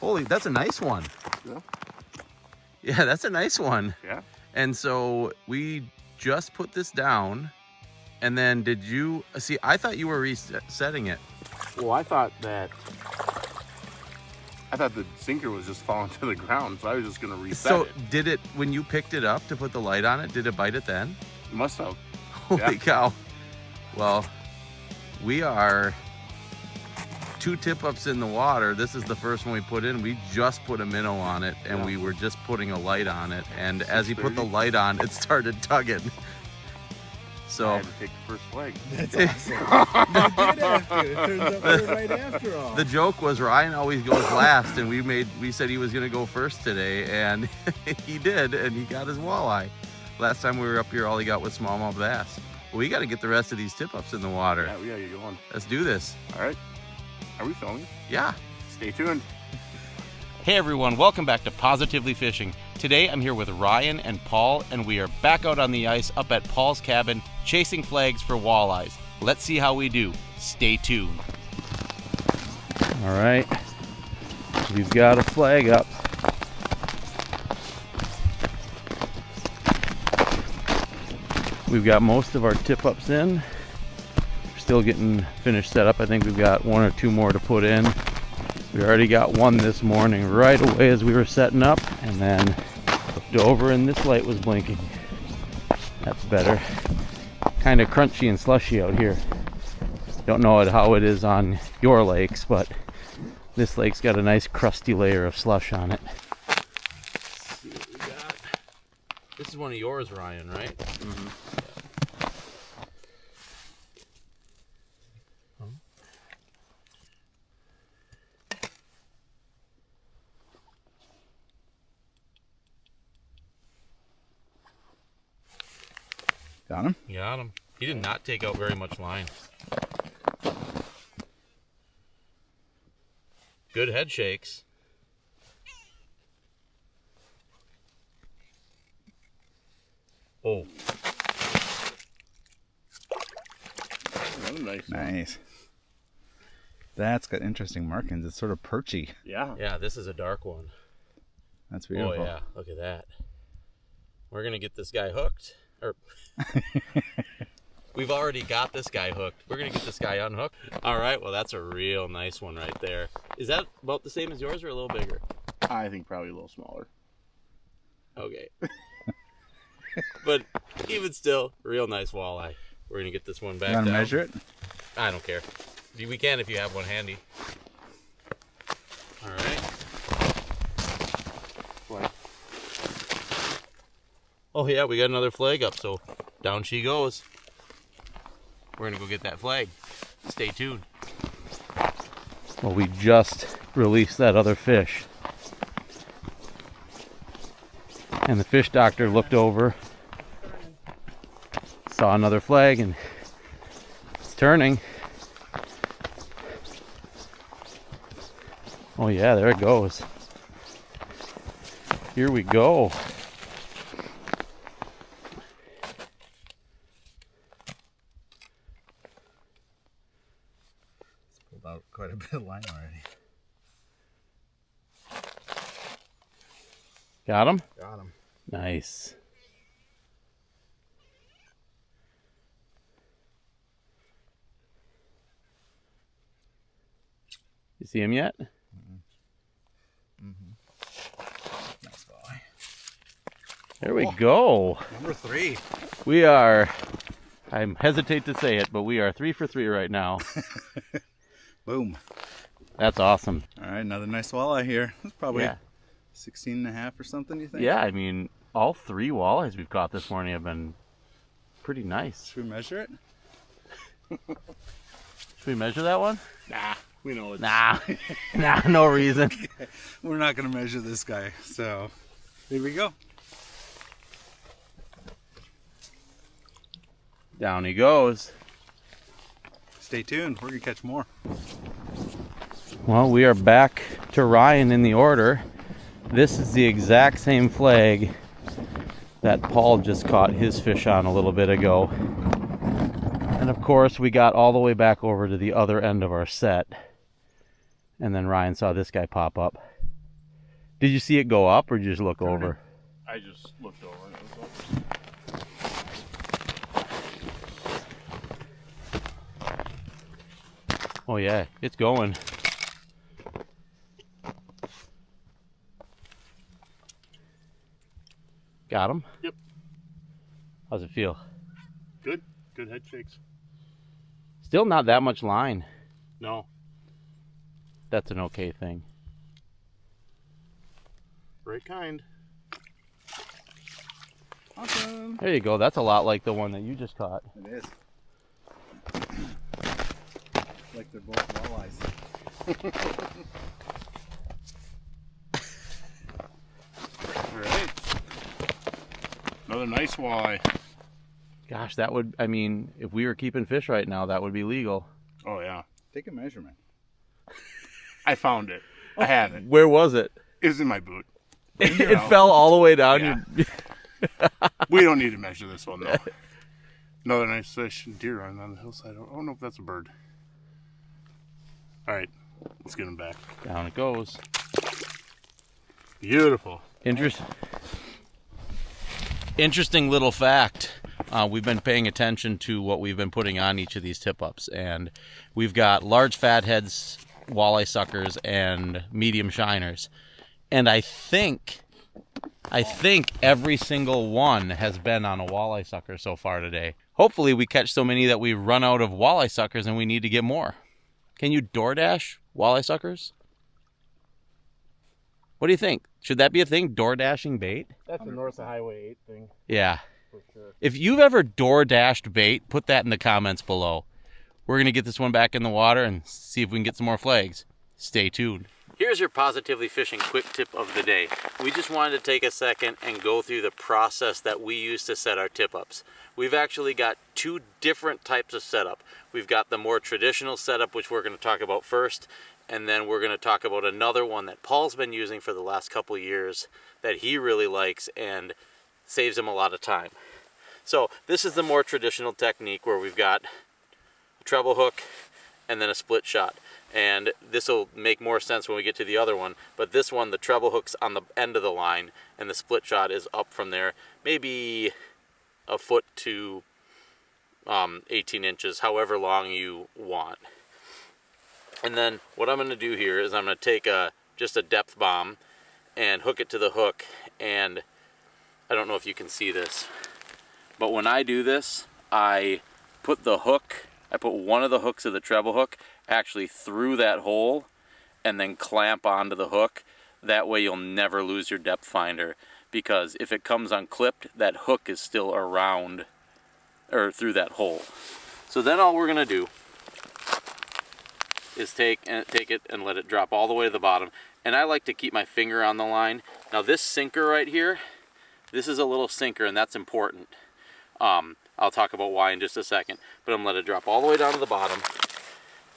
Holy, that's a nice one. Yeah. Yeah, that's a nice one. Yeah. And so we just put this down, and then did you see? I thought you were resetting it. Well, I thought the sinker was just falling to the ground, so I was just gonna reset So it. did it, when you picked it up to put the light on it, did it bite it then? It must have. Holy cow. Well, we are 2 tip-ups in the water. This is the first one we put in. We just put a minnow on it, and we were just putting a light on it. And as he put the light on, it started tugging. So I had to take the first flag. That's awesome. You did have to. It turns out we were right after all. the joke was Ryan always goes last, and we said he was going to go first today, and he did, and he got his walleye. Last time we were up here, all he got was smallmouth bass. Well, we got to get the rest of these tip-ups in the water. Yeah, we gotta get going. Let's do this. All right. Are we filming? Yeah. Stay tuned. Hey everyone, welcome back to Positively Fishing. Today I'm here with Ryan and Paul, and we are back out on the ice up at Paul's cabin chasing flags for walleyes. Let's see how we do. Stay tuned. All right. We've got a flag up. We've got most of our tip-ups in. We're still getting finished set up. I think we've got 1 or 2 more to put in. We already got one this morning right away as we were setting up, and then looked over and this light was blinking. That's better. Kind of crunchy and slushy out here. Don't know how it is on your lakes, but this lake's got a nice crusty layer of slush on it. Let's see what we got. This is one of yours, Ryan, right? Mm-hmm. Got him? Got him. He did not take out very much line. Good head shakes. Oh, Another nice one. Nice. That's got interesting markings. It's sort of perchy. Yeah. yeah, this is a dark one. That's beautiful. Oh yeah, look at that. We're gonna get this guy hooked. Or we've already got this guy hooked. We're gonna get this guy unhooked. All right, well that's a real nice one right there. Is that about the same as yours or a little bigger? I think probably a little smaller. Okay. But even still, real nice walleye. We're gonna get this one back You want to down. measure it? I don't care. We can if you have one handy. All right. Flag. Oh yeah, we got another flag up, so down she goes. We're gonna go get that flag. Stay tuned. Well, we just released that other fish. And the fish doctor looked over, saw another flag, and it's turning. Oh yeah, there it goes. Here we go. It's pulled out quite a bit of line already. Got him? Got him. Nice. You see him yet? Nice boy. There we go. Number 3. We are, I hesitate to say it, but we are 3 for 3 right now. Boom. That's awesome. All right, another nice walleye here. It's probably Yeah. 16 and a half or something, you think? Yeah, I mean, all 3 walleyes we've caught this morning have been pretty nice. Should we measure it? Should we measure that one? Nah, we know it's... Nah, nah, no reason. We're not going to measure this guy, so here we go. Down he goes. Stay tuned. We're going to catch more. Well, we are back to Ryan in the order. This is the exact same flag that Paul just caught his fish on a little bit ago. And of course, we got all the way back over to the other end of our set. And then Ryan saw this guy pop up. Did you see it go up or did you just look over? I just looked over and it was over. Oh yeah, it's going. Got him? Yep. How's it feel? Good. Good head shakes. Still not that much line. No. That's an okay thing. Right kind. Awesome. There you go. That's a lot like the one that you just caught. It is. Like they're both walleyes. All right. Another nice walleye. Gosh, that would, I mean, if we were keeping fish right now, that would be legal. Oh yeah. Take a measurement. I found it. I had it. Where was it? It was in my boot. It fell all the way down. Yeah. Your... We don't need to measure this one though. Another nice fish. Deer on the hillside. I don't know if that's a bird. All right, let's get him back. Down it goes. Beautiful. Interesting little fact. We've been paying attention to what we've been putting on each of these tip-ups, and we've got large fatheads, walleye suckers, and medium shiners. And I think every single one has been on a walleye sucker so far today. Hopefully we catch so many that we run out of walleye suckers and we need to get more. Can you DoorDash walleye suckers? What do you think? Should that be a thing, DoorDashing bait? That's a north of Highway 8 thing, Yeah. for sure. If you've ever DoorDashed bait, put that in the comments below. We're going to get this one back in the water and see if we can get some more flags. Stay tuned. Here's your Positively Fishing quick tip of the day. We just wanted to take a second and go through the process that we use to set our tip-ups. We've actually got two different types of setup. We've got the more traditional setup, which we're going to talk about first, and then we're going to talk about another one that Paul's been using for the last couple of years that he really likes and saves him a lot of time. So this is the more traditional technique where we've got a treble hook and then a split shot. And this will make more sense when we get to the other one. But this one, the treble hook's on the end of the line and the split shot is up from there, maybe a foot to 18 inches, however long you want. And then what I'm going to do here is I'm going to take just a depth bomb and hook it to the hook. And I don't know if you can see this, but when I do this, I put one of the hooks of the treble hook actually through that hole and then clamp onto the hook. That way you'll never lose your depth finder, because if it comes unclipped, that hook is still around or through that hole. So then all we're going to do is take it and let it drop all the way to the bottom. And I like to keep my finger on the line. Now this sinker right here, this is a little sinker, and that's important. I'll talk about why in just a second, but I'm going to let it drop all the way down to the bottom.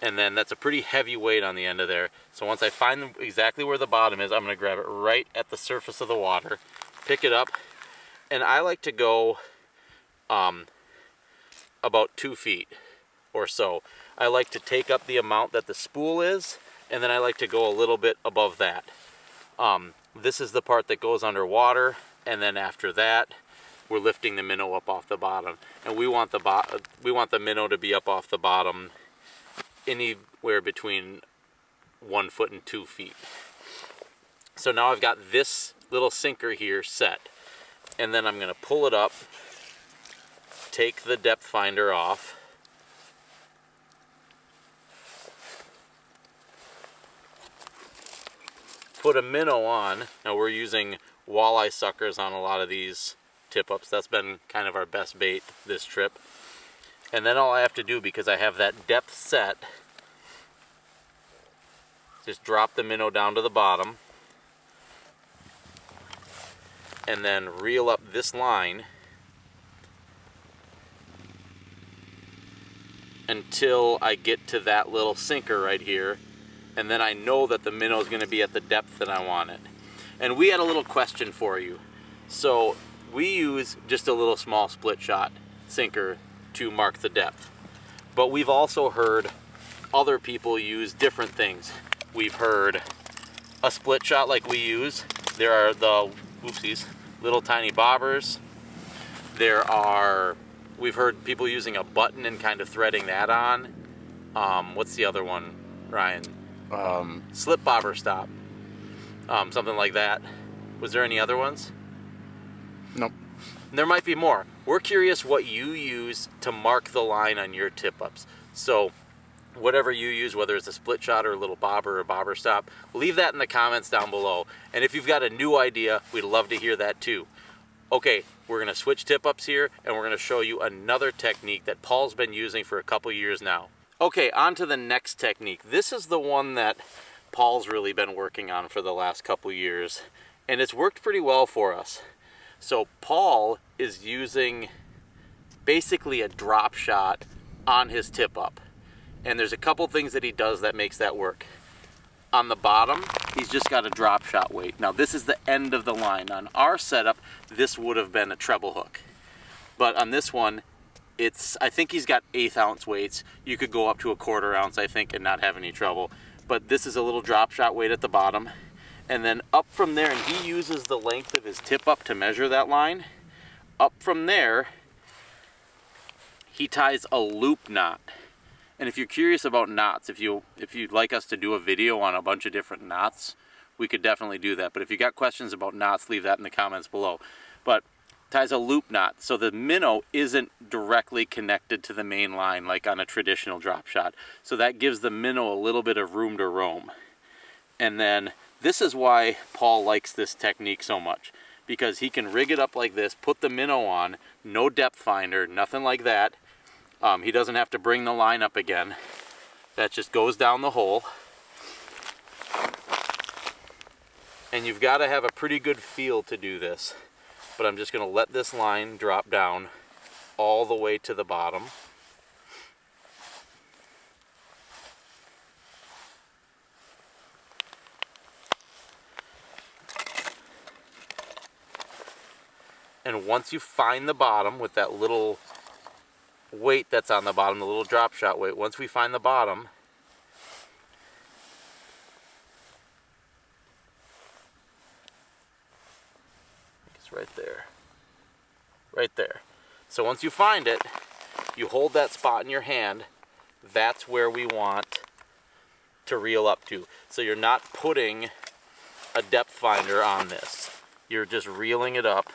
And then that's a pretty heavy weight on the end of there. So once I find exactly where the bottom is, I'm going to grab it right at the surface of the water, pick it up, and I like to go about 2 feet or so. I like to take up the amount that the spool is, and then I like to go a little bit above that. This is the part that goes underwater, and then after that, we're lifting the minnow up off the bottom. And we want the minnow to be up off the bottom anywhere between 1 foot and 2 feet. So now I've got this little sinker here set, and then I'm going to pull it up, take the depth finder off, put a minnow on. Now we're using walleye suckers on a lot of these tip-ups. That's been kind of our best bait this trip. And then all I have to do, because I have that depth set, just drop the minnow down to the bottom and then reel up this line until I get to that little sinker right here, and then I know that the minnow is going to be at the depth that I want it. And we had a little question for you. So we use just a little small split shot sinker to mark the depth, but we've also heard other people use different things. We've heard a split shot like we use, There are the, oopsies, little tiny bobbers. There are, we've heard people using a button and kind of threading that on. What's the other one, Ryan? Slip bobber stop. Something like that. Was there any other ones? Nope. There might be more. We're curious what you use to mark the line on your tip-ups. So whatever you use, whether it's a split shot or a little bobber or bobber stop, leave that in the comments down below. And if you've got a new idea, we'd love to hear that too. Okay, we're going to switch tip-ups here, and we're going to show you another technique that Paul's been using for a couple years now. Okay, on to the next technique. This is the one that Paul's really been working on for the last couple years, and it's worked pretty well for us. So Paul is using basically a drop shot on his tip-up. And there's a couple things that he does that makes that work. On the bottom, he's just got a drop shot weight. Now this is the end of the line. On our setup, this would have been a treble hook. But on this one, I think he's got 1/8 ounce weights. You could go up to a 1/4 ounce, I think, and not have any trouble. But this is a little drop shot weight at the bottom. And then up from there, and he uses the length of his tip up to measure that line. Up from there, he ties a loop knot. And if you're curious about knots, if you'd like us to do a video on a bunch of different knots, we could definitely do that. But if you got questions about knots, leave that in the comments below. But ties a loop knot, so the minnow isn't directly connected to the main line like on a traditional drop shot. So that gives the minnow a little bit of room to roam. And then this is why Paul likes this technique so much, because he can rig it up like this, put the minnow on, no depth finder, nothing like that. He doesn't have to bring the line up again. That just goes down the hole. And you've got to have a pretty good feel to do this. But I'm just going to let this line drop down all the way to the bottom. And once you find the bottom with that little weight that's on the bottom, the little drop shot weight, once we find the bottom, it's right there. Right there. So once you find it, you hold that spot in your hand. That's where we want to reel up to. So you're not putting a depth finder on this. You're just reeling it up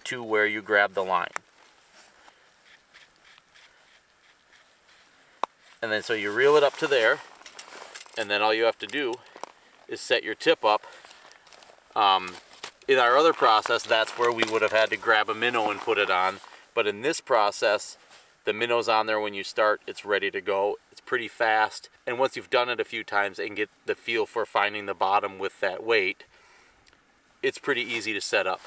to where you grab the line. And then so you reel it up to there, and then all you have to do is set your tip up. In our other process, that's where we would have had to grab a minnow and put it on. But in this process, the minnow's on there when you start, it's ready to go. It's pretty fast. And once you've done it a few times and get the feel for finding the bottom with that weight, it's pretty easy to set up.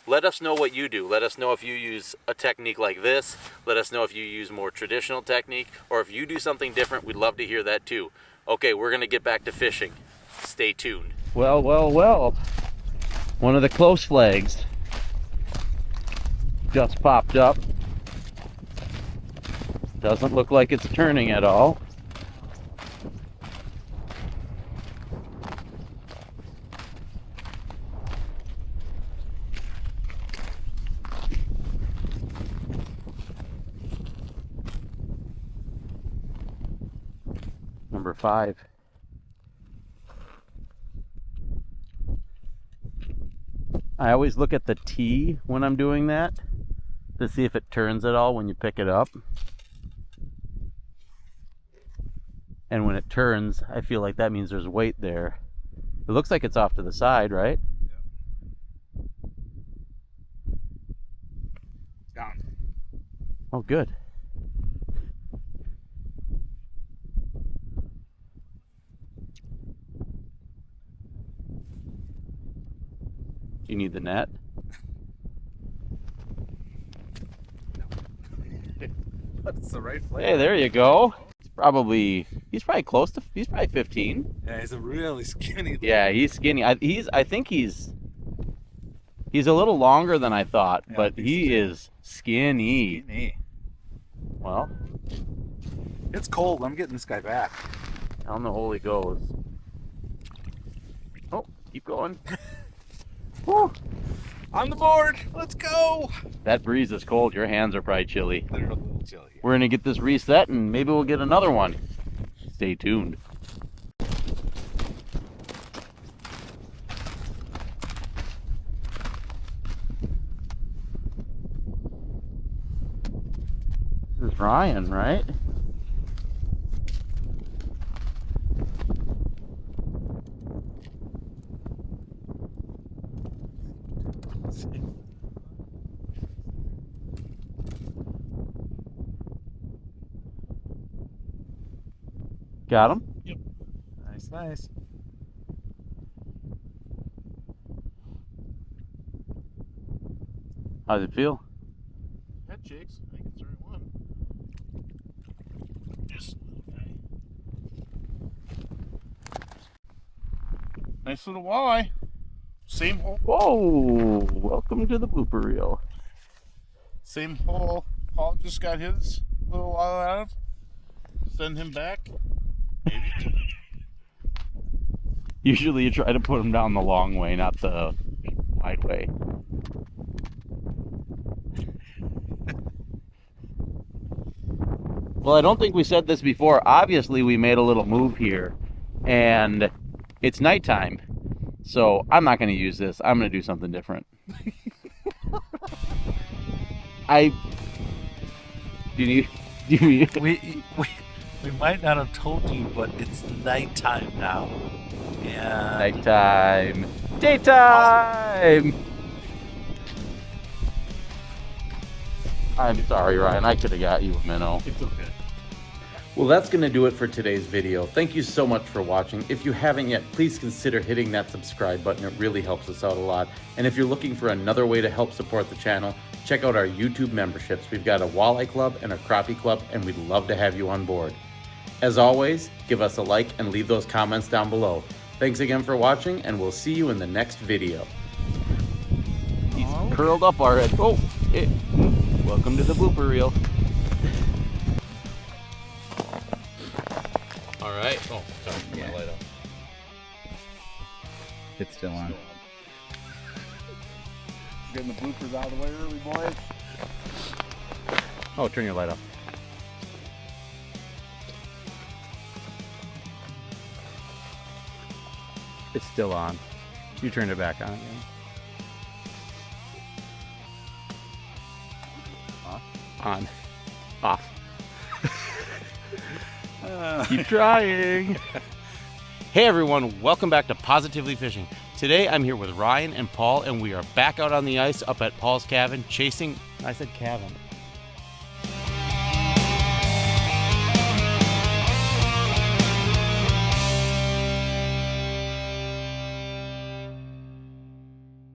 Let us know what you do. Let us know if you use a technique like this. Let us know if you use more traditional technique, or if you do something different. We'd love to hear that too. Okay, we're gonna get back to fishing. Stay tuned. Well, well, well. One of the close flags just popped up. Doesn't look like it's turning at all. Number 5. I always look at the T when I'm doing that to see if it turns at all when you pick it up. And when it turns, I feel like that means there's weight there. It looks like it's off to the side, right? Yep. Down. Oh, good. You need the net? That's the right flag. Hey, there you go. He's probably close to, he's probably 15. Yeah, he's a really skinny little Yeah, he's skinny. I think he's a little longer than I thought, Yeah, I but think he so, too. is skinny. skinny. Well, It's cold. I'm getting this guy back. down the hole he goes. Keep going. Woo. On the board. Let's go. That breeze is cold. Your hands are probably chilly. They're a little chilly. We're gonna get this reset and maybe we'll get another one. Stay tuned. This is Ryan, right? Got him? Yep. Nice, nice. How's it feel? Head shakes. I think it's the right one. Yes, little guy. Nice little walleye. Same hole. Whoa! Welcome to the blooper reel. Same hole Paul just got his little walleye out of. Send him back. Maybe. Usually you try to put them down the long way, not the wide way. Well, I don't think we said this before. Obviously, we made a little move here, and it's nighttime. So I'm not going to use this. I'm going to do something different. We might not have told you, but it's nighttime now. Yeah. Nighttime. Daytime! I'm sorry, Ryan. I could have got you a minnow. It's okay. Well, that's going to do it for today's video. Thank you so much for watching. If you haven't yet, please consider hitting that subscribe button. It really helps us out a lot. And if you're looking for another way to help support the channel, check out our YouTube memberships. We've got a walleye club and a crappie club, and we'd love to have you on board. As always, give us a like and leave those comments down below. Thanks again for watching, and we'll see you in the next video. He's curled up already. Oh, welcome to the blooper reel. All right. Oh, sorry. Yeah. My light up. It's still on. Getting the bloopers out of the way early, boys. Oh, turn your light up. It's still on. You turned it back on again. On. Off. Keep trying. Hey everyone, welcome back to Positively Fishing. Today I'm here with Ryan and Paul, and we are back out on the ice up at Paul's cabin chasing. I said cabin.